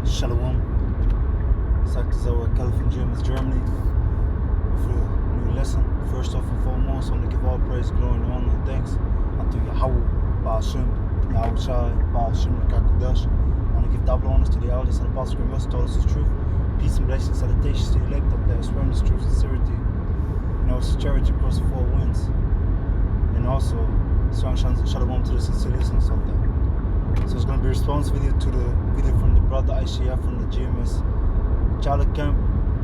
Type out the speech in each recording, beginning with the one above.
Shalom. Sagt is our Calvin James, Germany. With a new lesson. First off and foremost, I want to give all praise, glory, and honor and thanks unto Yahweh, Ba'Hashem, Yahweh Shai, Ba'Hashem, Kakudash. I want to give double honors to the elders and apostles who have told us the truth. Peace and blessings, salutations to the elect of that swearing this truth, sincerity, sincerity across the four winds. And also, strong shalom to the sincere listeners out there. So it's going to be a response video to the video from the brother ICF from the GMS Charlotte camp,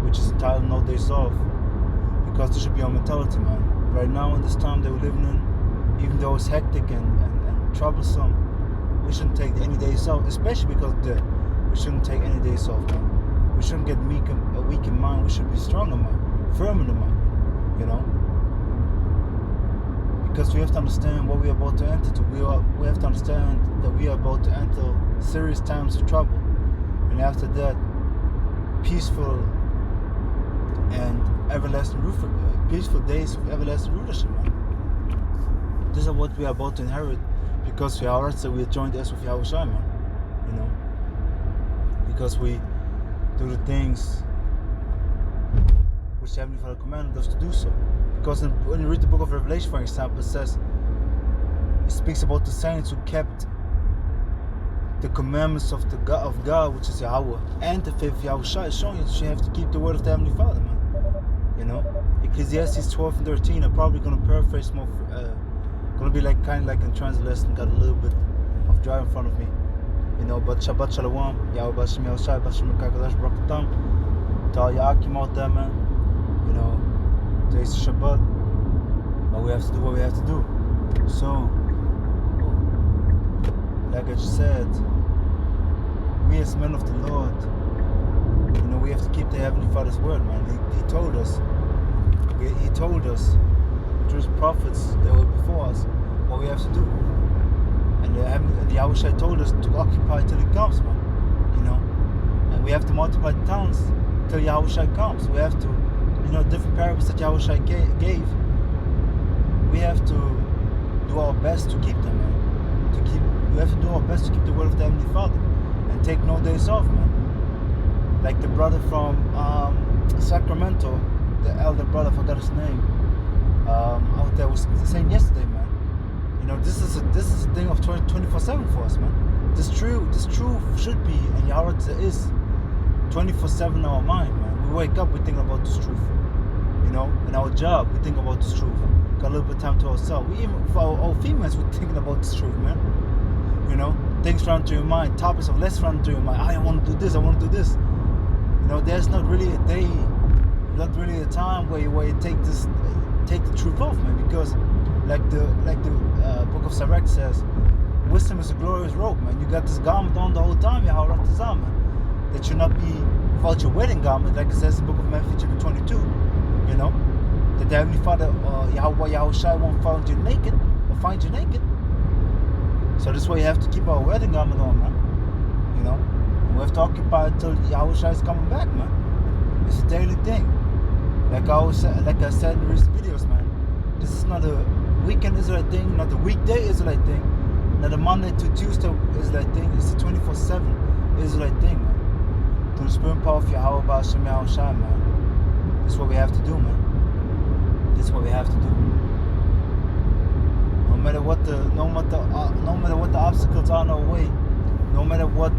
which is entitled No Days Off, because this should be our mentality, man. Right now in this time that we're living in, even though it's hectic and troublesome, we shouldn't take any days off, especially because we shouldn't take any days off, man. We shouldn't get weak in mind. We should be strong in mind, firm in the mind, you know. Because we have to understand what we are about to enter to. We have to understand that we are about to enter serious times of trouble. And after that, peaceful and everlasting peaceful days of everlasting rulership, man. This is what we are about to inherit, because we are joined us with Yahweh Shai, man. You know? Because we do the things which Heavenly Father commanded us to do so. Because when you read the book of Revelation, for example, it speaks about the saints who kept the commandments of God, which is Yahweh, and the faith of Yahweh Shai, showing you that you have to keep the word of the Heavenly Father, man. You know, Ecclesiastes 12 and 13. I'm probably gonna paraphrase more. Gonna be kind of like in translation. Got a little bit of dry in front of me. You know, but Shabbat Shalom, Yahweh Bashem Yahweh Shai, Bashem Kakadash Brakatam, to all your Akim out there, man. You know. Today's Shabbat, but we have to do what we have to do. So, like I just said, we as men of the Lord, you know, we have to keep the Heavenly Father's word, man. He told us through his prophets that were before us what we have to do. And the Yahweh Shai told us to occupy till he comes, man. You know, and we have to multiply the towns till Yahweh Shai comes. We have to. You know, different parables that Yahweh Shai gave. We have to do our best to keep them, man. We have to do our best to keep the word of the Heavenly Father and take no days off, man. Like the brother from Sacramento, the elder brother, I forgot his name, out there was saying yesterday, man. You know, this is a thing of 24/7 for us, man. This truth should be, and Yahweh is 24/7 in our mind, man. We wake up, we think about this truth. You know, in our job, we think about this truth. Got a little bit of time to ourselves. We even, for our females, we're thinking about this truth, man. You know, things run through your mind, topics of less run through your mind. I want to do this, I want to do this. You know, there's not really a day, not really a time where you take the truth off, man. Because, like the book of Sirach says, wisdom is a glorious robe, man. You got this garment on the whole time, Yahweh Ratazah, man. That should not be without your wedding garment, like it says in the book of Matthew chapter 22. You know, that the Heavenly Father, Yahweh Shai won't find you naked. So this way you have to keep our wedding garment on, man. You know, and we have to occupy until Yahweh Shai is coming back, man. It's a daily thing. Like I said in recent videos, man. This is not a weekend Israelite thing, not a weekday Israelite thing, not a Monday to Tuesday Israelite thing. It's a 24/7 Israelite thing, man. Through the spirit and power of Yahweh Ba'Hashem Yahweh Shai, man. This is what we have to do, man. This is what we have to do. No matter what the obstacles are on our way, no matter what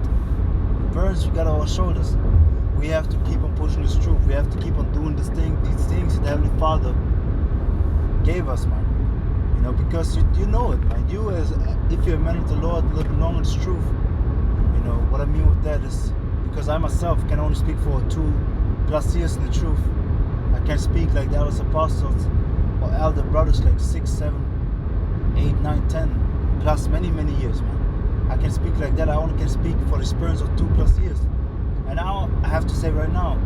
burdens we got on our shoulders, we have to keep on pushing this truth. We have to keep on doing these things that the Heavenly Father gave us, man. You know, because you know it, man. If you're a man of the Lord, living long in this truth. You know what I mean with that is because I myself can only speak for 2+ years in the truth. I can't speak like the elders apostles or elder brothers like 6, 7, 8, 9, 10 plus many years, man. I can speak like that. I only can speak for the experience of 2+ years. And now I have to say right now,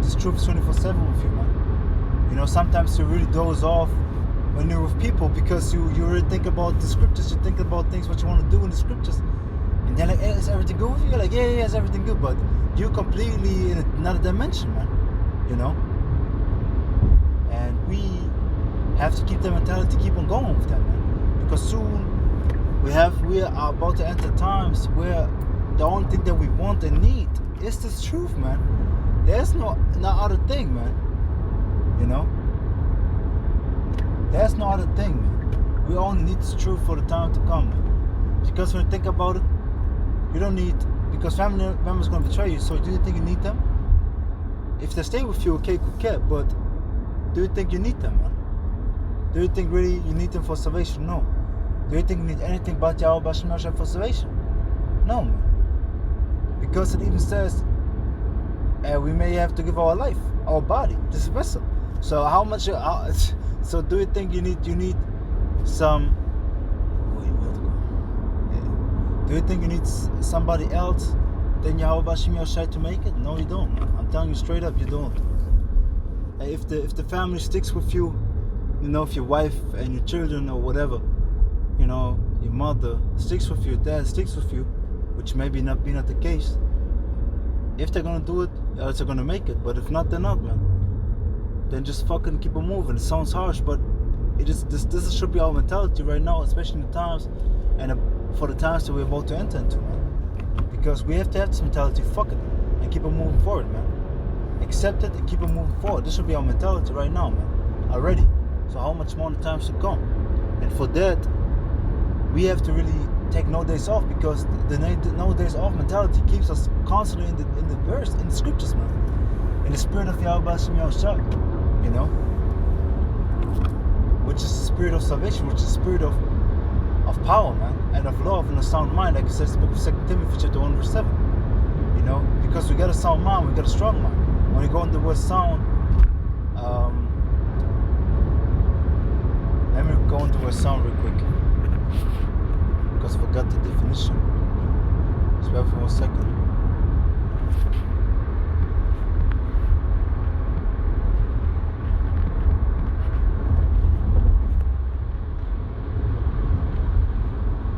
this truth is 24/7 with you, man. You know, sometimes you really doze off when you're with people because you really think about the scriptures. You think about things what you want to do in the scriptures, and they're like, "Hey, is everything good with you?" You're like, "Yeah, it's everything good," but you're completely in another dimension, man. You know. And we have to keep the mentality to keep on going with that, man. Because soon we are about to enter times where the only thing that we want and need is this truth, man. There's no other thing, man. You know? There's no other thing, man. We only need this truth for the time to come, man. Because when you think about it, you don't need, because family members going to betray you, so do you think you need them? If they stay with you, okay, but do you think you need them, man? Do you think really you need them for salvation? No. Do you think you need anything but Yahweh Hashem Yahshua for salvation? No, man. Because it even says we may have to give our life, our body, this vessel. So how much? So do you think you need some? Do you think you need somebody else than Yahweh Hashem Yahshua to make it? No, you don't, man. I'm telling you straight up, you don't. If the family sticks with you, you know, if your wife and your children or whatever, you know, your mother sticks with you, dad sticks with you, which may be not the case. If they're gonna do it, else they're gonna make it. But if not, they're not, man. Then just fucking keep on moving. It sounds harsh, but it is. This should be our mentality right now, especially in the times and for the times that we're about to enter into, man. Because we have to have this mentality. Fuck it, and keep on moving forward, man. Accept it and keep on moving forward. This should be our mentality right now, man. Already. So how much more in the times to come? And for that, we have to really take no days off, because the no days off mentality keeps us constantly in the verse, in the scriptures, man. In the spirit of Yahweh Hashem Yahshua, you know, which is the spirit of salvation, which is the spirit of power, man, and of love and a sound mind, like it says in the book of 2 Timothy chapter 1 verse 7. You know, because we got a sound mind, we got a strong mind. When you go in the word sound, let me go into the word sound real quick, because I forgot the definition. Just wait for 1 second.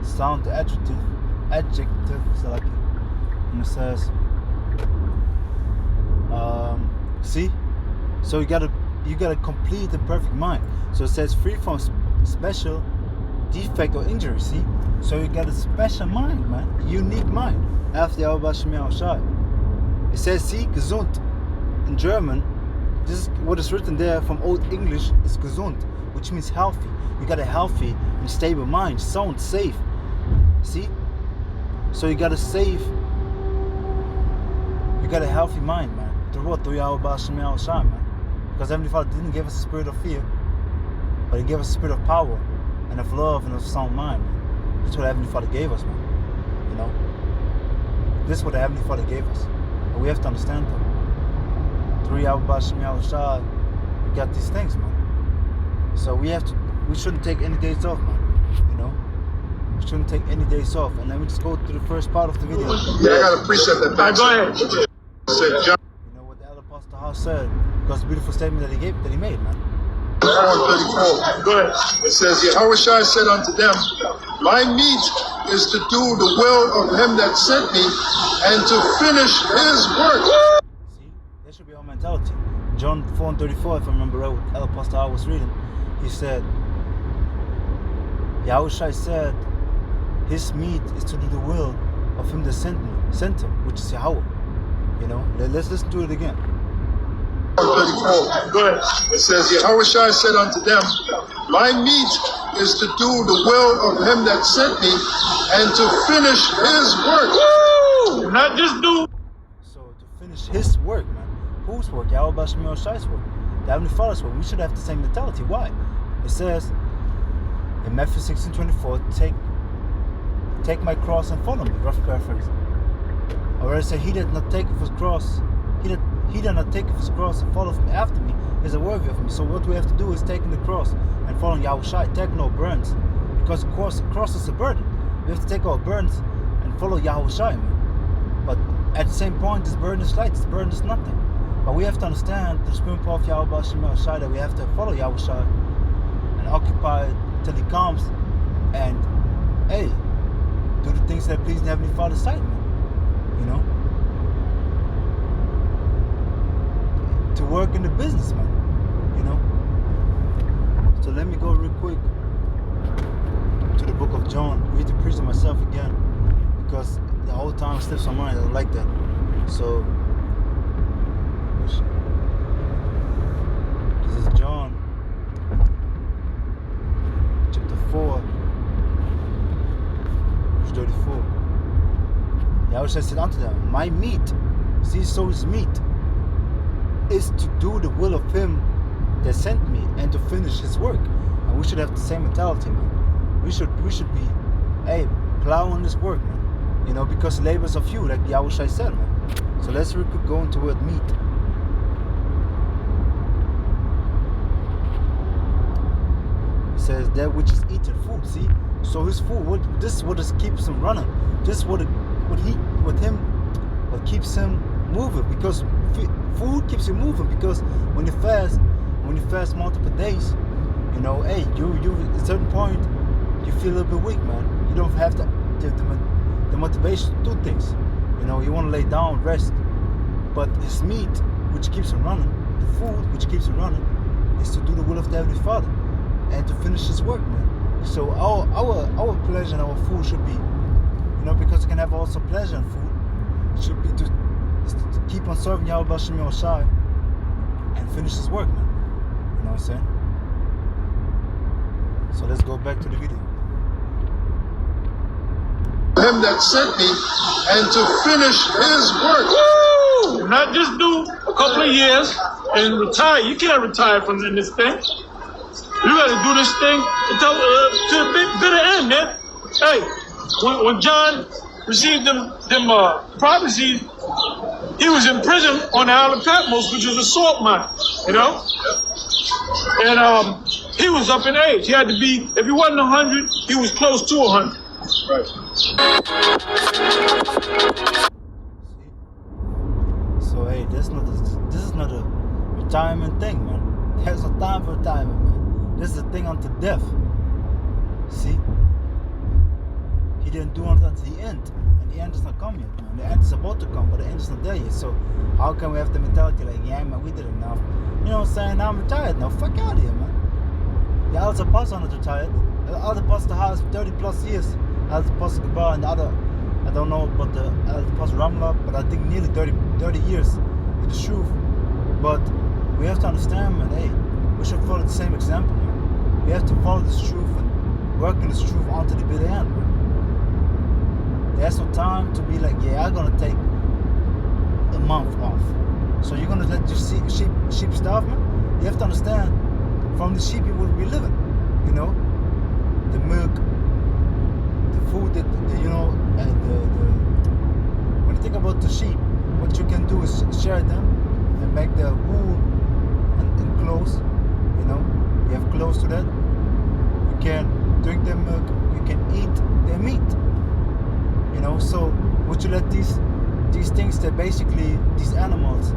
Sound, the adjective, so like, and it says, see, so you gotta complete and perfect mind. So it says free from special defect or injury. See, so you got a special mind, man, unique mind after Yahweh Hashem Yahshua. It says, see, gesund in German. This is what is written there from Old English is gesund, which means healthy. You got a healthy and stable mind, sound, safe. See? So you got a healthy mind, man. Through Yahweh Hashem Yahshua, man. Because Heavenly Father didn't give us a spirit of fear, but He gave us a spirit of power and of love and of sound mind, man. That's what Heavenly Father gave us, man. You know? This is what the Heavenly Father gave us. And we have to understand that. Through Yahweh Hashem Yahshua, we got these things, man. So we shouldn't take any days off, man. You know? We shouldn't take any days off. And let me just go to the first part of the video. Yeah, I got a precept that backs go ahead. Said John You know what the elder Pastor House said? Because the beautiful statement that he made, man. 4:34. Go ahead. It says, Yahushua said unto them, my meat is to do the will of him that sent me, and to finish his work. See, that should be our mentality. John 4:34, if I remember right, what elder Pastor House was reading, he said, Yahushua said, his meat is to do the will of him that sent him, which is Yahweh. You know, let's listen to it again. 4:34. Go ahead. It says, Yahushua said unto them, my meat is to do the will of him that sent me, and to finish his work. Woo! Not just do. So to finish his work, man. Whose work? Yahweh Hashem Yahshua's work. The Heavenly Father's work. We should have the same mentality. Why? It says in Matthew 16:24, take my cross and follow me. Rough paraphrase. Or I say, he that not taketh his cross, he that not taketh his cross and followeth me after me is worthy of me. So what we have to do is taking the cross and following Yahushua, taking our burdens, because the cross is a burden. We have to take our burdens and follow Yahushua, man. But at the same point, this burden is light. This burden is nothing. But we have to understand the supreme power of Yahweh Hashem Yahshua, that we have to follow Yahushua and occupy till He comes, and hey, do the things that please the Heavenly Father's sight, man. You know, to work in the business, man. You know. So let me go real quick to the book of John. Read the preach to myself again, because the whole time slips my mind. I don't like that. So this is John chapter 4, verse 34. Yahushua said unto them, my meat, see, so his meat is to do the will of him that sent me and to finish his work. And we should have the same mentality, man. We should be, hey, plowing this work, man. You know, because labors are few, like Yahushua said, man. So let's go into the word meat. It says that which is eaten, food. See, so his food. This is what keeps him running. This is what keeps him moving. Because food keeps you moving. Because when you fast multiple days, you know, hey, you at a certain point you feel a little bit weak, man. You don't have the motivation to do things. You know, you want to lay down, rest. But his meat, which keeps him running, the food which keeps him running, is to do the will of the Heavenly Father and to finish his work, man. So our pleasure and our food should be, you know, because you can have also pleasure in food, should be to keep on serving Yahweh Bashem Yoshai and finish his work, man. You know what I'm saying? So let's go back to the video. Him that sent me and to finish his work. Woo! Not just do a couple of years and retire. You can't retire from this thing. You got to do this thing until to the bitter end, man. Hey, when John received them prophecies, he was in prison on the Isle of Patmos, which is a salt mine, you know. And he was up in age. He had to be, if he wasn't 100, he was close to 100. Right. So hey, this is not a retirement thing, man. There's no time for retirement, man. This is a thing unto death. See? He didn't do it until the end. And the end is not come yet, man. The end is about to come, but the end is not there yet. So how can we have the mentality like, yeah, man, we did enough? You know what I'm saying? Now I'm retired now. Fuck out of here, man. The other apostle are not retired. The other apostle has 30 plus years. The other apostle Gabar and the other, I don't know about the other apostle Ramla, but I think nearly 30 years in the truth. But we have to understand, man, hey, we should follow the same example, man. We have to follow this truth and work in this truth until the bitter end, man. There's no time to be like, yeah, I'm gonna take a month off. So you're gonna let your sheep starve, man? You have to understand, from the sheep you will be living, you know, the milk, the food that you know, and when you think about the sheep, what you can do is share them and make the wool and clothes. You know, you have clothes to that. You can drink their milk. You can eat their meat. You know, so would you let these things that basically these animals,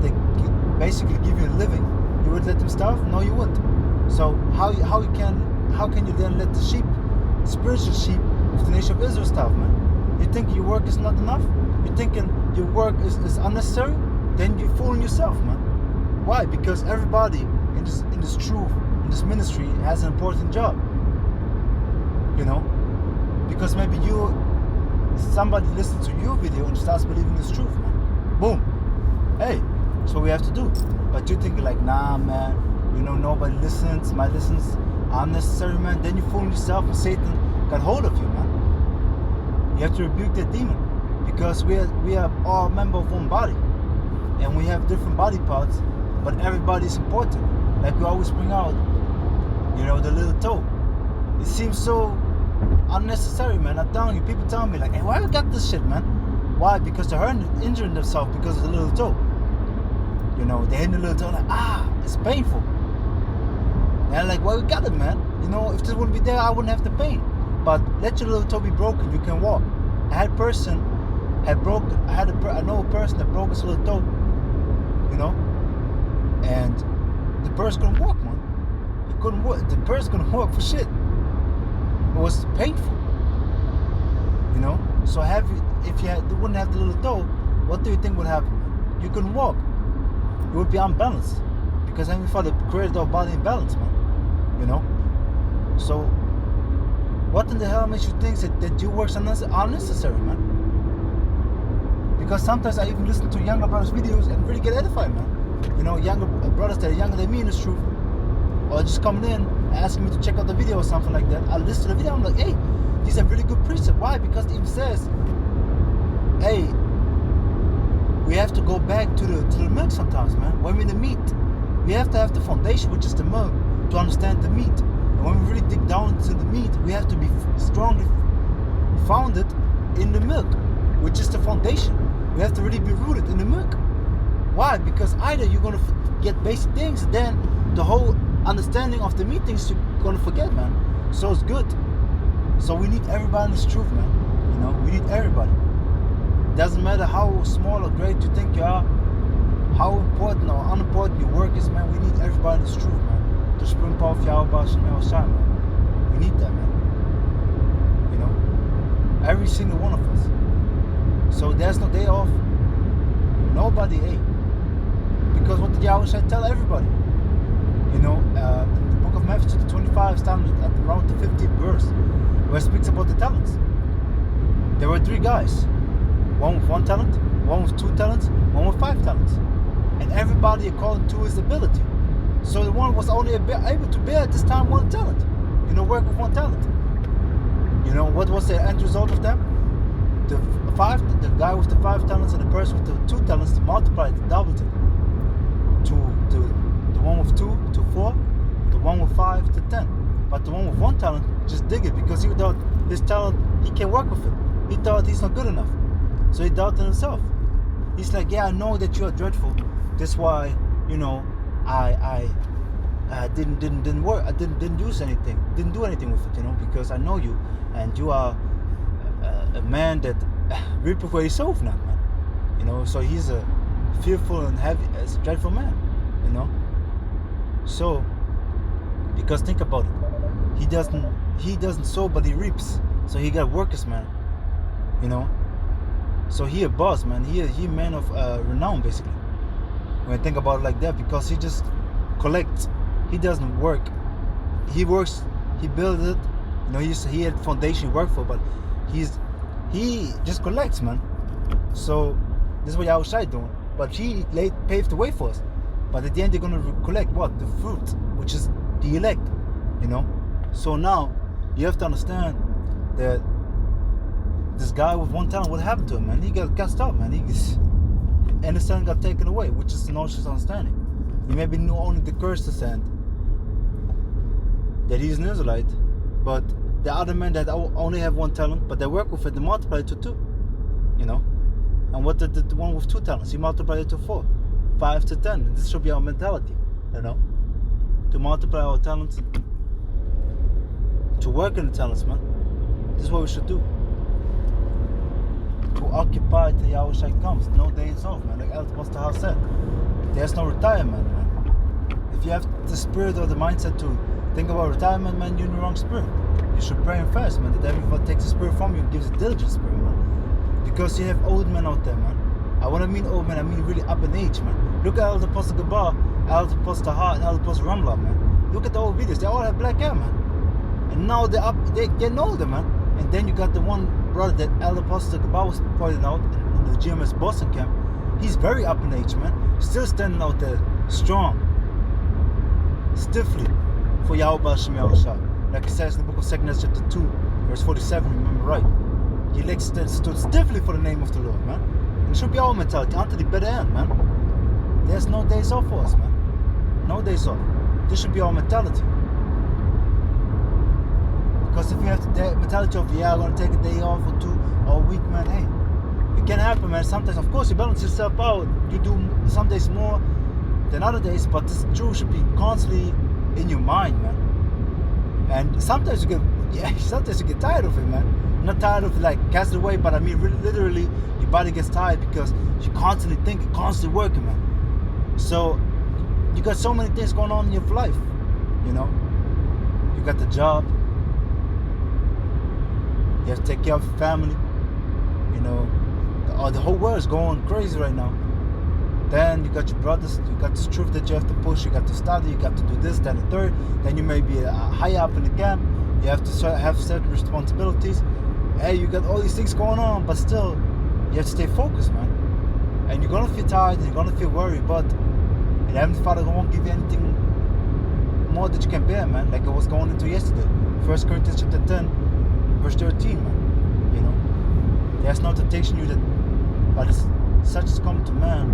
they basically give you a living? You would let them starve? No, you wouldn't. So how can you then let the sheep, spiritual sheep of the nation of Israel starve, man? You think your work is not enough? You're thinking your work is unnecessary? Then you're fooling yourself, man. Why? Because everybody in this truth, in this ministry, has an important job. You know? Because maybe somebody listens to your video and starts believing this truth, man. Boom. Hey, that's what we have to do. But you think like, nah, man, you know, nobody listens, my listens are unnecessary, man. Then you're fooling yourself and Satan got hold of you, man. You have to rebuke that demon. Because we are all members of one body. And we have different body parts, but everybody is important. Like we always bring out, you know, the little toe. It seems so unnecessary, man. I'm telling you, people tell me like, hey, why you got this shit, man? Why? Because they're injuring themselves because of the little toe. You know, they hit the little toe like, it's painful. And I'm like, well, we got it, man. You know, if this wouldn't be there, I wouldn't have the pain. But let your little toe be broken, you can walk. I know a person that broke his little toe, you know, and the person couldn't walk, man. He couldn't walk. The person couldn't walk for shit. It was painful, you know. So if you wouldn't have the little toe, what do you think would happen? You couldn't walk. You would be unbalanced because Heavenly Father created our body in balance, man. You know. So what in the hell makes you think that your works are unnecessary, man? Because sometimes I even listen to younger brothers' videos and really get edified, man. You know, younger brothers that are younger than me in the truth, or just coming in and asking me to check out the video or something like that. I listen to the video, I'm like, hey, these are really good preachers. Why? Because it even says, hey, we have to go back to the milk sometimes, man. When we're in the meat, we have to have the foundation, which is the milk, to understand the meat. And when we really dig down into the meat, we have to be strongly founded in the milk, which is the foundation. We have to really be rooted in the milk. Why? Because either you're going to get basic things, then the whole understanding of the meat things you're going to forget, man. So it's good. So we need everybody in this truth, man. You know, we need everybody. It doesn't matter how small or great you think you are, how important or unimportant your work is, man. We need everybody in this truth, man. To spring power of Yahweh Shem Shai, man. We need that, man. You know, every single one of us. So there's no day off. Nobody ate. Because what did Yahweh Shai tell everybody? You know, in the book of Matthew, chapter 25, starting at around the 50th verse, where it speaks about the talents. There were 3 guys. One with 1 talent, one with 2 talents, one with 5 talents. And everybody according to his ability. So the one was only able to bear at this time 1 talent. You know, work with 1 talent. You know, what was the end result of that? The guy with the 5 talents and the person with the 2 talents multiplied, doubled it. To the one with 2 to 4, the one with 5 to 10. But the one with 1 talent just dig it, because he thought his talent, he can work with it. He thought he's not good enough. So he doubted himself. He's like, yeah, I know that you are dreadful. That's why, you know, I didn't work. I didn't use anything. Didn't do anything with it, you know, because I know you, and you are a man that reapeth where he soweth not, man. You know, so he's a fearful and heavy, as a dreadful man, you know. So, because think about it, he doesn't sow, but he reaps. So he got workers, man. You know. So he a boss, man. He a man of renown, basically. When I think about it like that, because he just collects. He doesn't work. He works. He builds it. You know, he had foundation he worked for, but he just collects, man. So this is what Yahweh Shai doing. But he paved the way for us. But at the end, they're gonna collect what? The fruit, which is the elect. You know. So now you have to understand that this guy with 1 talent, what happened to him, man? He got cast out, man. And his son got taken away, which is the notion understanding. He maybe knew only the curse descent, that he's an Israelite, but the other men that only have 1 talent, but they work with it, they multiply it to 2, you know. And what did the one with 2 talents? He multiplied it to 4, 5 to 10. And this should be our mentality, you know, to multiply our talents, to work in the talents, man. This is what we should do. To occupy till Yahweh Shai comes. No days off, man. Like Elder Pastor House said, there's no retirement, man. If you have the spirit or the mindset to think about retirement, man, you're in the wrong spirit. You should pray and fast, man. That everyone takes the spirit from you and gives a diligent spirit, man. Because you have old men out there, man. I want to mean old men, I mean really up in age, man. Look at Elder Pastor Gabar, Elder Pastor Hart, and Elder Pastor Ramla, man. Look at the old videos. They all have black hair, man. And now they're up, they're getting older, man. And then you got the one brother that Elder Pastor Gabar was pointing out in the GMS Boston camp. He's very up in age, man. Still standing out there strong, stiffly for Yahweh Shem Shai. Like it says in the book of 2 chapter 2, verse 47, remember right. He stood stiffly for the name of the Lord, man. And it should be our mentality until the better end, man. There's no days off for us, man. No days off. This should be our mentality. Because if you have the mentality of, yeah, I'm going to take a day off or 2 or a week, man, hey, it can happen, man. Sometimes, of course, you balance yourself out. You do some days more than other days, but this truth should be constantly in your mind, man. And sometimes you get tired of it, man. Not tired of like cast it away, but I mean literally your body gets tired because you're constantly thinking, constantly working, man. So you got so many things going on in your life, you know. You got the job, you have to take care of your family, you know. The whole world is going crazy right now. Then you got your brothers, you got this truth that you have to push, you got to study, you got to do this, that, and third. Then you may be high up in the camp, you have to have certain responsibilities. Hey, you got all these things going on, but still, you have to stay focused, man. And you're gonna feel tired and you're gonna feel worried, but the Heavenly Father won't give you anything more that you can bear, man. Like I was going into yesterday. 1 Corinthians chapter 10, verse 13, man. You know, there's no temptation you that, but such as come to man.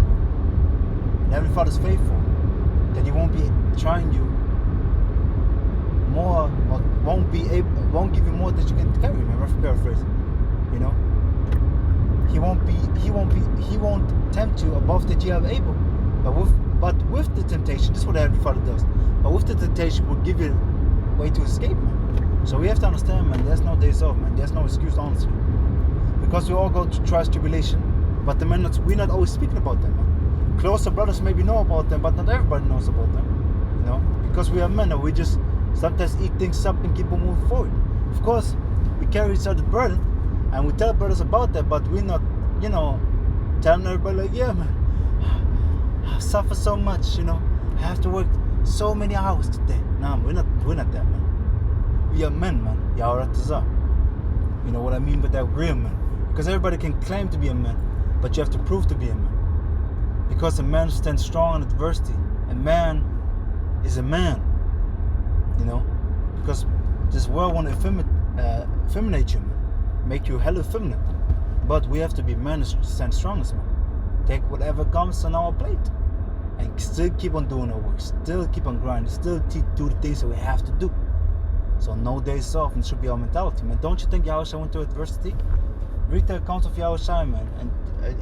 And Heavenly Father is faithful, that He won't be trying you more, or won't give you more that you can carry, man. Rough paraphrase. You know, He won't tempt you above that you are able. But with the temptation, this is what the Heavenly Father does. But with the temptation, will give you a way to escape, man. So we have to understand, man, there's no days off, man. There's no excuse, honestly. Because we all go through trials, tribulation, but we're not always speaking about them, man. Closer brothers maybe know about them, but not everybody knows about them, you know. Because we are men, and we just sometimes eat things up and keep on moving forward. Of course, we carry each other's burden, and we tell brothers about that, but we're not, you know, telling everybody like, yeah, man, I suffer so much, you know. I have to work so many hours today. Nah, we're not that, man. We are men, man. Yaharatazah. You know what I mean by that? Real men. Because everybody can claim to be a man, but you have to prove to be a man. Because a man stands strong in adversity. A man is a man. You know? Because this world won't effeminate you, man. Make you hella effeminate. But we have to be men and stand strong as men. Take whatever comes on our plate. And still keep on doing our work. Still keep on grinding. Still do the things that we have to do. So no days off, and it should be our mentality, man. Don't you think Yahushua went through adversity? Read the accounts of Yahushua, man,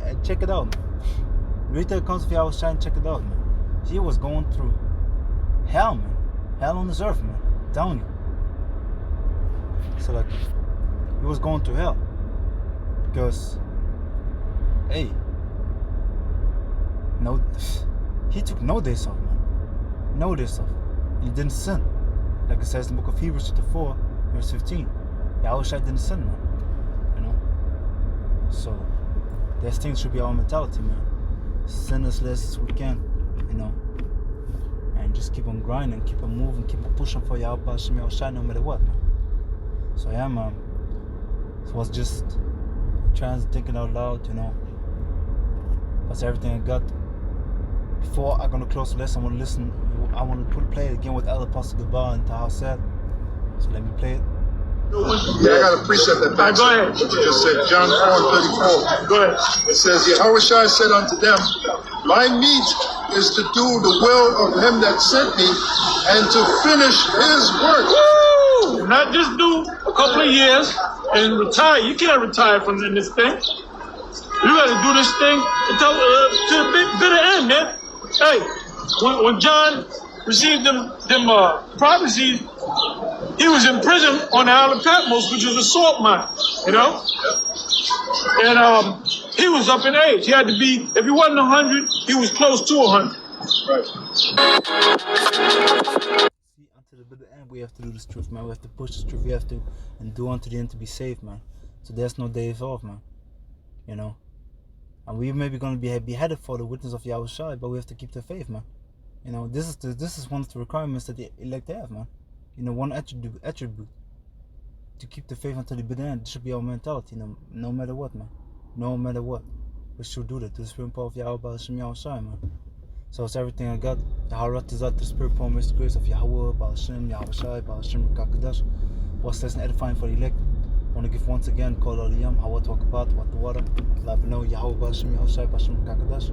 and check it out, man. Read the accounts of Yahushua and check it out, man. He was going through hell, man. Hell on this earth, man. I'm telling you. So like, he was going through hell. Because, hey, he took no days off, man. No days off. And he didn't sin. Like it says in the book of Hebrews chapter 4, verse 15. Yahushua didn't sin, man. You know? So, these things should be our mentality, man. Sin as less as we can, you know. And just keep on grinding, keep on moving, keep on pushing for Yahushua no matter what, man. So yeah, man. So I was just trying to think it out loud, you know. That's everything I got. Before I'm gonna close the lesson, I want to play it again with Elder Apostle Gabar and Taha said. So let me play it. Yeah, I got a precept that backs Go up ahead. what you just said. John 4:34. Go ahead. It says, Yahushua said unto them, my meat is to do the will of him that sent me and to finish his work. Woo! Not just do a couple of years and retire. You can't retire from this thing. You got to do this thing until to the bitter end, man. Hey, when John received them prophecies, he was in prison on the Isle of Patmos, which was a salt mine, you know? And he was up in age. He had to be, if he wasn't 100, he was close to 100. Right. See, until the bitter end, we have to do this truth, man. We have to push this truth. We have to endure unto the end to be saved, man. So there's no days off, man. You know? And we may be going to be beheaded for the witness of Yahushua, but we have to keep the faith, man. You know, this is one of the requirements that the elect have, man. You know, one attribute to keep the faith until the bitter end. This should be our mentality, no matter what, man. No matter what, we should do that. To the spirit power of Yahweh Yahushua, man. So it's everything I got. Yaharatazah, the spirit power, the grace of Yahweh, Ba'ashem, Yahushua, Ba'ashem, Kakadash. What's lesson edifying for the elect? I want to give once again, call Aliyam, Hawa talk about what the water. Love no Yahweh, Ba'ashem, Yahushua, Ba'ashem, Kakadash.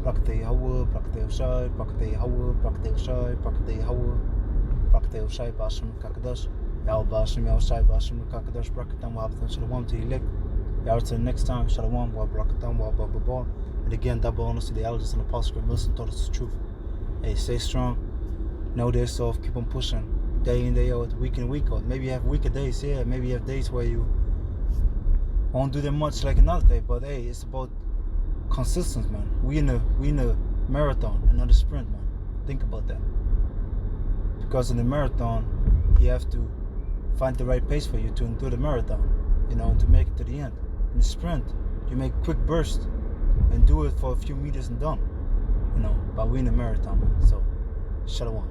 Brakate Yahweh, Brakate Yahushua, Brakate Yahweh, Brakate Yahushua, Brakate Yahweh, Brakate Yahushua, Ba'ashem, Kakadash. Yahweh, Ba'ashem, Yahushua, Ba'ashem, Kakadash, Brakatam, Wa'abatam, Shalom to the elect. Yahweh till the next time, Shalom, Wa'abrakatam, Wa'abababah. And again, double honors to the elders and apostles, listen to us the truth. Hey, stay strong, know yourself, keep on pushing, day in, day out, week in, week out. Maybe you have weaker days, yeah, maybe you have days where you won't do that much like another day, but hey, it's about consistency, man. We in a marathon and not a sprint, man. Think about that. Because in the marathon, you have to find the right pace for you to endure the marathon, you know, to make it to the end. In the sprint, you make quick bursts and do it for a few meters and done, you know. But we in a marathon, man. So, shalom.